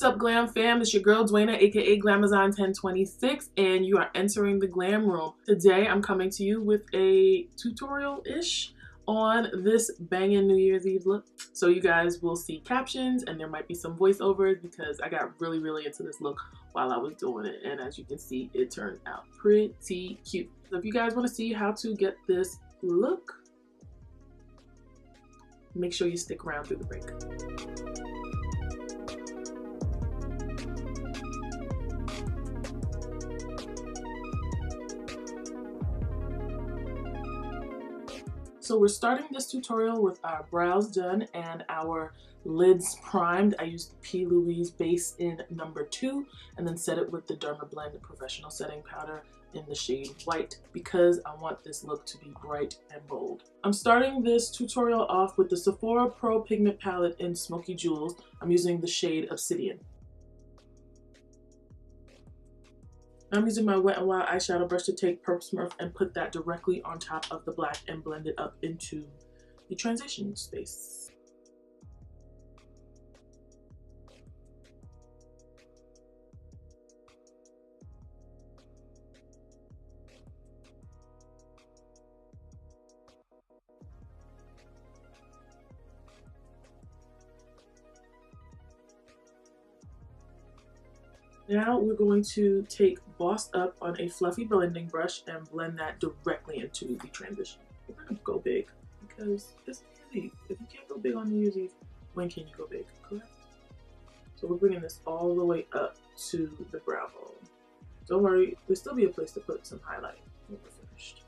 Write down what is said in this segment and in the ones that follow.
What's up, Glam fam? It's your girl Dwayna, aka Glamazon1026, and you are entering the Glam Room. Today I'm coming to you with a tutorial-ish on this banging New Year's Eve look. So you guys will see captions and there might be some voiceovers because I got really into this look while I was doing it, and as you can see, it turned out pretty cute. So if you guys want to see how to get this look, make sure you stick around through the break. So we're starting this tutorial with our brows done and our lids primed. I used the P. Louise base in number 2 and then set it with the Dermablend Professional Setting Powder in the shade White because I want this look to be bright and bold. I'm starting this tutorial off with the Sephora Pro Pigment Palette in Smoky Jewels. I'm using the shade Obsidian. I'm using my Wet n Wild eyeshadow brush to take Purple Smurf and put that directly on top of the black and blend it up into the transition space. Now we're going to take Bossed Up on a fluffy blending brush and blend that directly into the transition. We're going to go big because it's New Year's Eve. If you can't go big on New Year's Eve, when can you go big, correct? So we're bringing this all the way up to the brow bone. Don't worry, there'll still be a place to put some highlight when we're finished.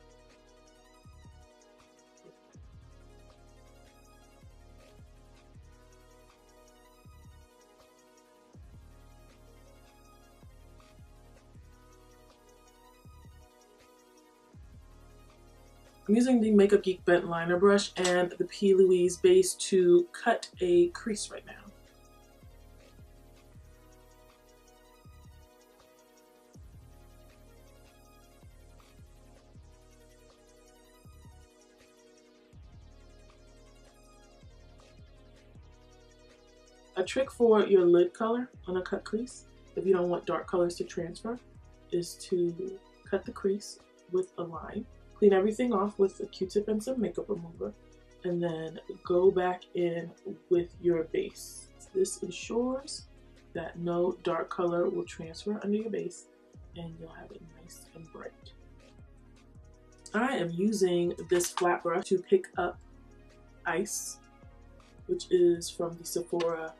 I'm using the Makeup Geek bent liner brush and the P. Louise base to cut a crease right now. A trick for your lid color on a cut crease, if you don't want dark colors to transfer, is to cut the crease with a line. Clean everything off with a Q-tip and some makeup remover, and then go back in with your base. This ensures that no dark color will transfer under your base and you'll have it nice and bright. I am using this flat brush to pick up Ice, which is from the Sephora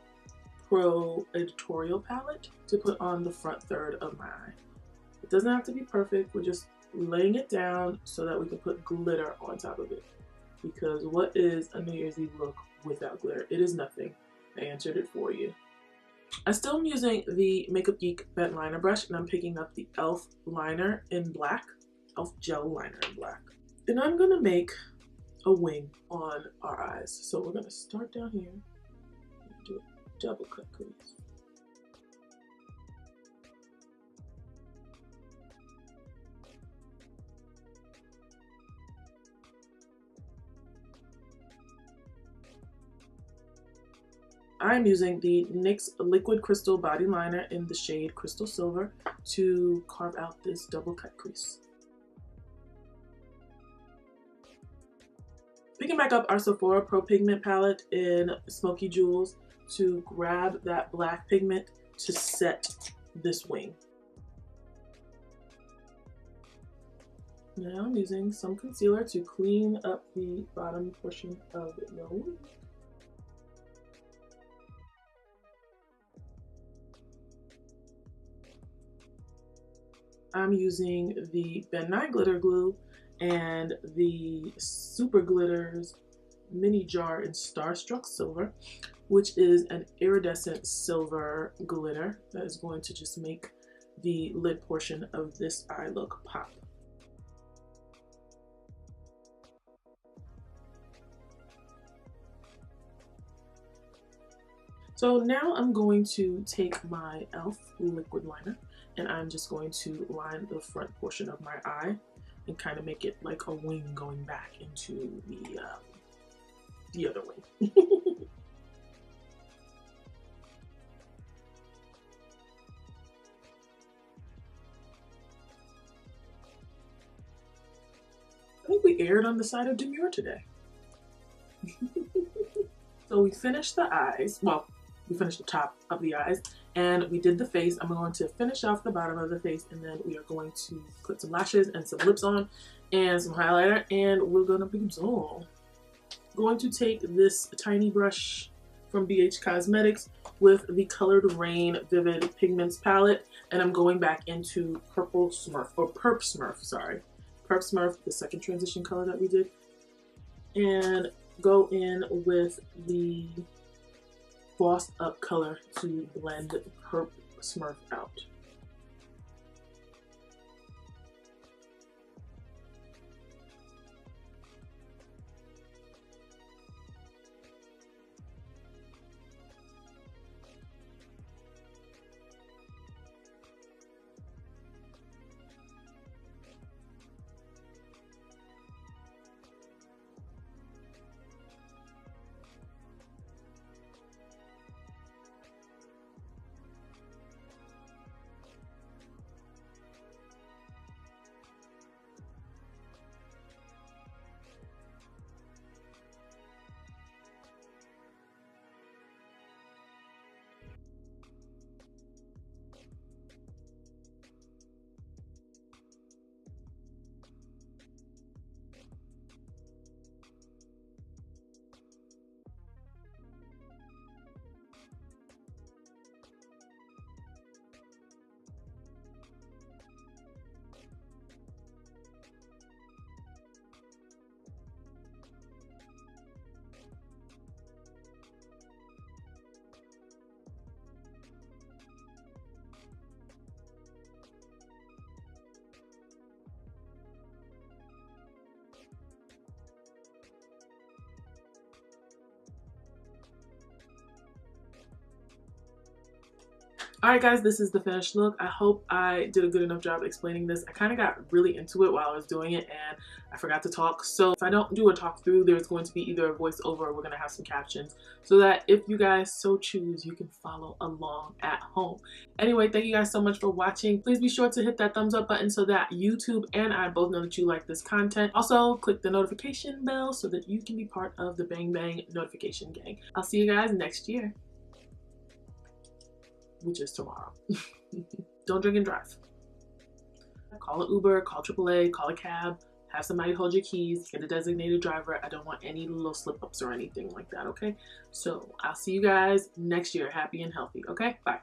Pro Editorial Palette, to put on the front third of my eye. It doesn't have to be perfect, we're just laying it down so that we can put glitter on top of it. Because what is a New Year's Eve look without glitter? It is nothing. I answered it for you. I still am using the Makeup Geek bent liner brush and I'm picking up the e.l.f. liner in black, e.l.f. gel liner in black. And I'm gonna make a wing on our eyes. So we're gonna start down here and do a double cut crease. I'm using the NYX Liquid Crystal Body Liner in the shade Crystal Silver to carve out this double cut crease. Picking back up our Sephora Pro Pigment Palette in Smoky Jewels to grab that black pigment to set this wing. Now I'm using some concealer to clean up the bottom portion of the wing. I'm using the Ben Nye Glitter Glue and the Super Glitters mini jar in Starstruck Silver, which is an iridescent silver glitter that is going to just make the lid portion of this eye look pop. So now I'm going to take my e.l.f. liquid liner and I'm just going to line the front portion of my eye and kind of make it like a wing going back into the other wing. really aired on the side of demure today. So we finished the eyes. Well, we finished the top of the eyes and we did the face. I'm going to finish off the bottom of the face, and then we are going to put some lashes and some lips on and some highlighter, and we're gonna begin. Going to take this tiny brush from BH Cosmetics with the Colored Rain Vivid Pigments palette, and I'm going back into Purple Smurf, or Perp Smurf, sorry. Perp Smurf, the second transition color that we did, and go in with the Bossed Up color to blend Perp Smurf out. Alright guys, this is the finished look. I hope I did a good enough job explaining this. I kind of got really into it while I was doing it and I forgot to talk. So if I don't do a talk through, there's going to be either a voiceover or we're going to have some captions so that if you guys so choose, you can follow along at home. Anyway, thank you guys so much for watching. Please be sure to hit that thumbs up button so that YouTube and I both know that you like this content. Also, click the notification bell so that you can be part of the Bang Bang notification gang. I'll see you guys next year, which is tomorrow. Don't drink and drive. Call an Uber, call AAA, call a cab, have somebody hold your keys, get a designated driver. I don't want any little slip-ups or anything like that, okay? So I'll see you guys next year, happy and healthy, okay? Bye.